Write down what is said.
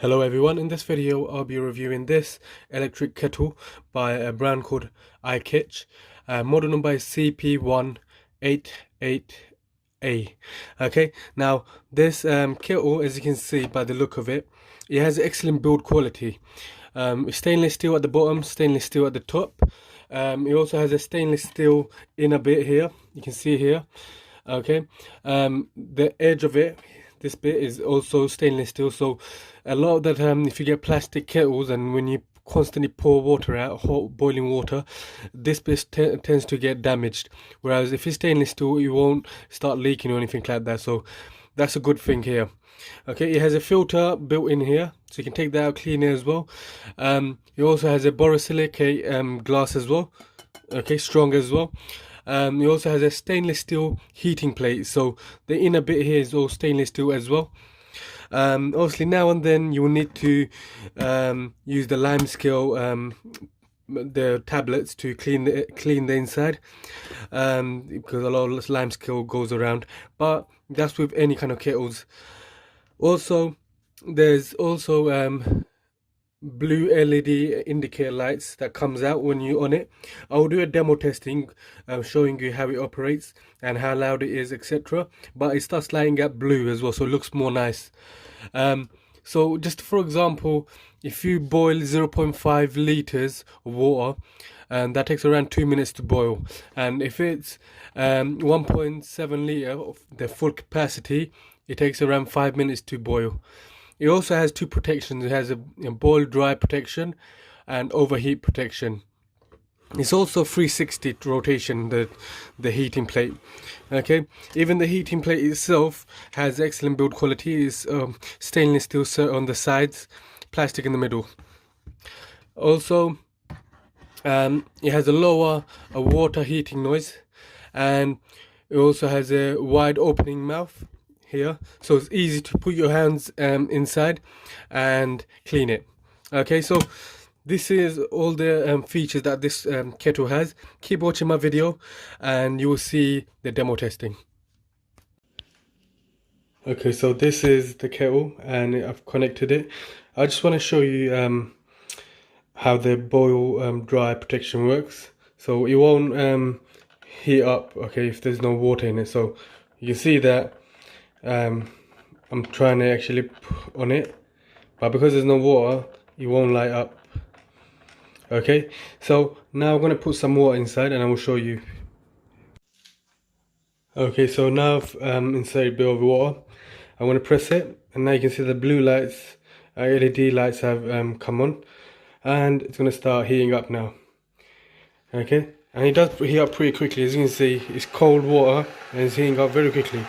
Hello everyone, in this video I'll be reviewing this electric kettle by a brand called Ikich. Model number is CP188A. Okay, now this kettle, as you can see by the look of it, it has excellent build quality. Stainless steel at the bottom, stainless steel at the top. It also has a stainless steel inner bit here, you can see here. Okay, the edge of it, this bit is also stainless steel, so a lot of that if you get plastic kettles and when you constantly pour water out, hot boiling water, this bit tends to get damaged, whereas if it's stainless steel it won't start leaking or anything like that, so that's a good thing here. Okay, it has a filter built in here, so you can take that out, clean it as well. It also has a borosilicate glass as well, okay, strong as well. It also has a stainless steel heating plate, so the inner bit here is all stainless steel as well. Obviously now and then you will need to use the lime scale, the tablets, to clean the inside, because a lot of lime scale goes around, but that's with any kind of kettles. Also, there's also blue LED indicator lights that comes out when you're on it. I'll do a demo testing showing you how it operates and how loud it is, etc. But it starts lighting up blue as well, so it looks more nice. So just for example, if you boil 0.5 liters of water, that takes around 2 minutes to boil, and if it's 1.7 liter of the full capacity, it takes around 5 minutes to boil. It also has two protections. It has a boil dry protection and overheat protection. It's also 360 rotation, the heating plate. Okay, even the heating plate itself has excellent build quality. It's stainless steel on the sides, plastic in the middle. Also, it has a lower water heating noise, and it also has a wide opening mouth here, so it's easy to put your hands inside and clean it. Okay, so this is all the features that this kettle has. Keep watching my video and you will see the demo testing. Okay, so this is the kettle and I've connected it. I just want to show you how the boil dry protection works. So it won't heat up, okay, if there's no water in it. So you can see that I'm trying to actually put on it, but because there's no water it won't light up. Okay, so now I'm going to put some water inside and I will show you. Okay, so now I've inserted a bit of water. I'm going to press it and now you can see the blue lights, LED lights have come on, and it's going to start heating up now. Okay, and it does heat up pretty quickly. As you can see, it's cold water and it's heating up very quickly.